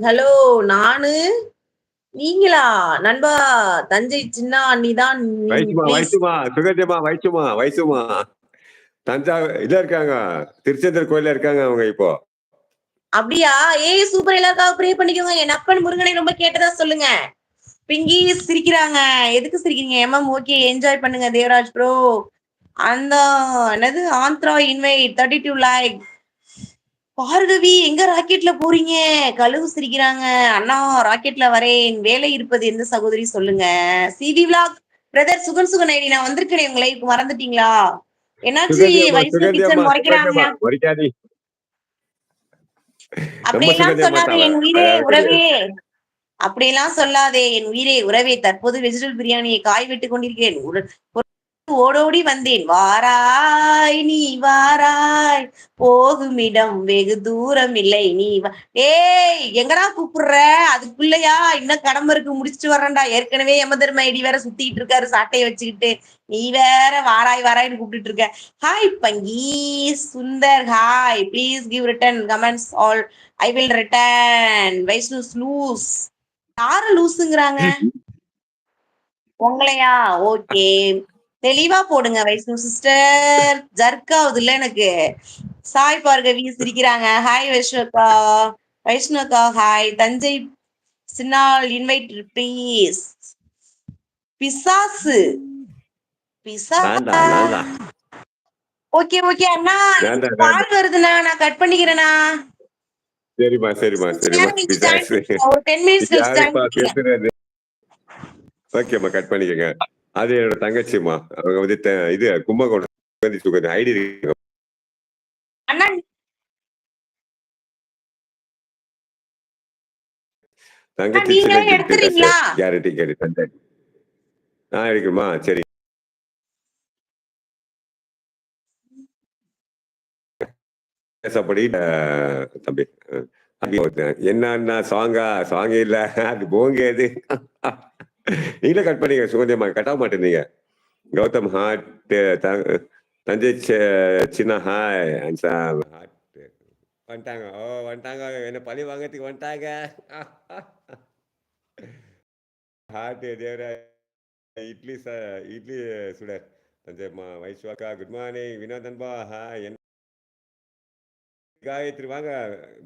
Hello நானு நீங்களா நண்பா? தஞ்சை சின்ன அண்ணிதான். வயசுமா தஞ்சாவூர் இதுல இருக்காங்க, திருச்செந்தூர் கோயில்ல இருக்காங்க அவங்க இப்போ. அப்படியா? ஏய் சூப்பர், எல்லாருக்காக ப்ரே பண்ணிக்கோங்க. என் அப்பன் முருகனை ரொம்ப கேட்டதா சொல்லுங்க. பிங்கி சிரிக்கிறாங்க. எதுக்கு சிரிக்கிறீங்க? எம்எம் ஓகே, என்ஜாய் பண்ணுங்க தேவராஜ் ப்ரோ. அந்த என்னது ஆந்த்ரா இன்வைட் 32 லைக். பார்கவி எங்க ராக்கெட்ல போறீங்க? கழுவு சிரிக்கிறாங்க. அண்ணா ராக்கெட்ல வரேன், வேலை இருப்பது எந்த சகோதரி சொல்லுங்க. சிவி விலாக் பிரதர் சுகன் ஐடி நான் வந்திருக்கேன் உங்களை மறந்துட்டீங்களா? என்னாச்சு வைஷ்ணு கிச்சன் முறைக்கிறாங்க? அப்படியெல்லாம் சொல்லாதே என் உயிரே உறவே, அப்படியெல்லாம் சொல்லாதே என் உயிரே உறவே. தற்போது வெஜிடபிள் பிரியாணியை காய் விட்டு கொண்டிருக்கேன். ஓடோடி வந்தேன். வாராய் நீ வாராய், போகுமிடம் வெகு தூரம் இல்லை நீ ஏய் எங்கடா கூப்பிடுற? அதுக்குள்ளயா இன்னும் கடமை இருக்கு, முடிச்சுட்டு வர்றேன்டா. ஏற்கனவே யமதர்ம ஐடி வேற சுத்திட்டு இருக்காரு சாட்டையை வச்சுக்கிட்டு. நீ வேற வாராய் வாராய்னு கூப்பிட்டு இருக்க. ஹாய் பங்கி Sundar, hi. Please give return comments all, I will return. Vaishnu loose. யாரு லூசுங்கிறாங்க? உங்களையா? ஓகே, தெளிவா போடுங்க வைஷ்ணு சிஸ்டர். ஜர்க் ஆகுது இல்ல எனக்கு. சாய் பார்கவி சிரிக்கிறாங்க. ஹாய் வைஷ்ணக்கா. வைஷ்ணக்கா ஹாய். தஞ்சை சின்னால் இன்வைட் ப்ளீஸ். பிசாசு ஓகே ஓகே அண்ணா, கால் வருதுண்ணா, நான் கட் பண்ணிக்கிறேண்ணா. சரிமா ஒரு 10 மினிட்ஸ் ஓகேம்மா, கட் பண்ணிக்கங்க. அது என்னோட தங்கச்சிமா, அவங்க வந்து இது கும்பகோணம் ஐடி இருக்கு. தங்கச்சி கேரண்டி தஞ்சை எடுக்குமா? சரி பேசப்படி தம்பி. என்ன சாங்க இல்ல, அது போங்க. அது நீங்களே கட் பண்ணீங்க சுகந்தியமா, கட்டாக மாட்டேங்க. கௌதம் ஹாட், தஞ்சை சின்ன ஹாய் வந்துட்டாங்க. வந்துட்டாங்க, என்ன பழி வாங்கறதுக்கு வந்துட்டாங்க. ஹாட் தேவராஜ் இட்லி சுடர் தஞ்சைமா. வைஷ்வாக்கா குட் மார்னிங். வினோத் அன்பா ஹாய். காயத்ரி வாங்க.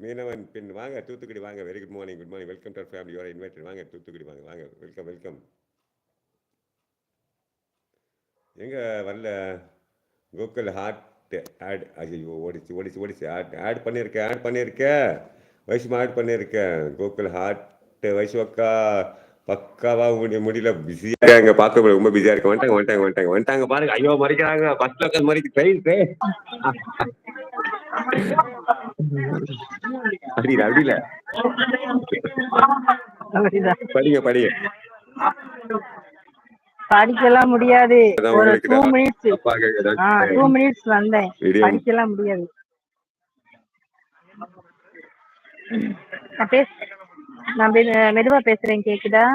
மீனவன் பின் வாங்க. தூத்துக்குடி வாங்க. Very good morning. Welcome to family. You are invited. வாங்க தூத்துக்குடி வாங்க. வெல்கம். எங்க வரல கோகுல் ஹார்ட் ஆட். ஐயோ ஓடிச்சு. ஆட் பண்ணியிருக்கேன். வைஷ்மா ஆட் பண்ணியிருக்கேன். கோகுல் ஹார்ட் வைஷ்வக்கா பக்காவா முடியல, பிஸியா இருக்காங்க. பார்க்க ரொம்ப பிஸியா இருக்கு. வந்துட்டாங்க பாருங்க. ஐயோ மறைக்கிறாங்க. பஸ் லோக்கல் மறைக்கு ட்ரெயின் அப்படியில படிங்க. படிக்கலாம் முடியாது. ஒரு 2 மினிட்ஸ் வந்தேன். படிக்கலாம் முடியாது. நான் மெதுவா பேசுறேன், கேக்குதா?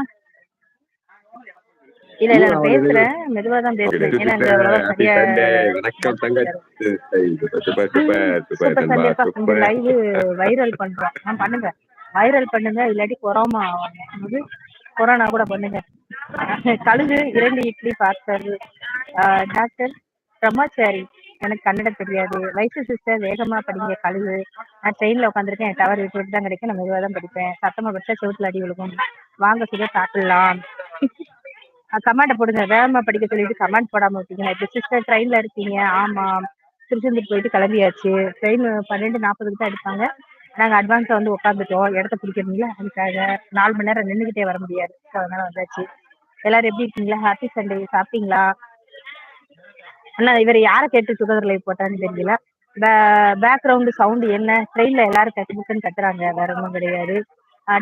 இல்ல நான் பேசுறேன், மெதுவா தான் பேசுறேன். ஏன்னா லைவ் வைரல் பண்றோம். பண்ணுங்க, வைரல் பண்ணுங்க. இல்லாட்டி கொரோனா கூட பண்ணுங்க. கழுகு 2 இட்லி பார்சல். டாக்டர் பிரம்மாச்சாரி, எனக்கு கன்னடம் தெரியாது. வைசு சிஸ்டர் வேகமா படிங்க. கழுகு, நான் ட்ரெயின்ல உட்காந்துருக்கேன். டவர் விட்டு தான் கிடைக்கும். நான் மெதுவாக தான் படிப்பேன். சத்தமா படிச்சா செவுத்துல அடி விழுகும். வாங்க சுட சாப்பிடலாம். கமெண்ட் போடுங்க. வேகமா படிக்க சொல்லிட்டு கமெண்ட் போடாம விட்டீங்க. இப்போ சிஸ்டர் ட்ரெயின்ல இருக்கீங்க? ஆமா, திருச்செந்தூர் போயிட்டு கிளம்பியாச்சு. ட்ரெயின் 12:40 தான் எடுப்பாங்க. நாங்கள் அட்வான்ஸாக வந்து உட்காந்துட்டோம். இடத்த பிடிக்கிறீங்களா? அதுக்காக 4 மணி நேரம் நின்றுக்கிட்டே வர முடியாது. அதனால வந்தாச்சு. எல்லாரும் எப்படி இருக்கீங்களா? Happy Sunday. சாப்பிட்டீங்களா? அண்ணா இவர் யாரை கேட்டு சுகர் லைவ் போட்டான்னு தெரியல. பேக்ரவுண்டு சவுண்டு என்ன? ட்ரெயின்ல எல்லாரும் கத்துன்னு கத்துறாங்க, வேற ஒன்றும் கிடையாது.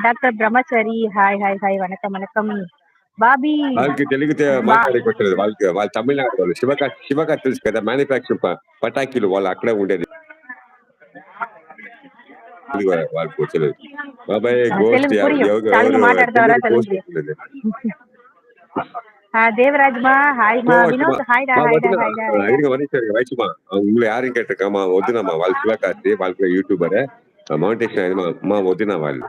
டாக்டர் பிரம்மச்சாரி ஹாய். வணக்கம். బాబీ వాళ్ళకి తెలుగు మాట్లాడేకొచ్చలేదు. వాళ్ళ తమిళనాడు వాళ్ళు శివక తెలుసు కదా, మ్యానుఫ్యాక్చర్ పటాకీలు వాళ్ళు అక్కడే ఉండేది. వాళ్ళకి వచ్చలేదు. బాబాయ్ గోస్ట్ தேவராஜ்மா ஹாய்மா. வினோத் ஹாய்டா. வயசுமா உங்களை யாரும் கேட்டிருக்காமா? ஒத்துனாமா? వాళ్ళ శివకాస్తి వాళ్ళ యూట్యూబర్ మౌంటేషన్ అమ్మా వదిన వాళ్ళు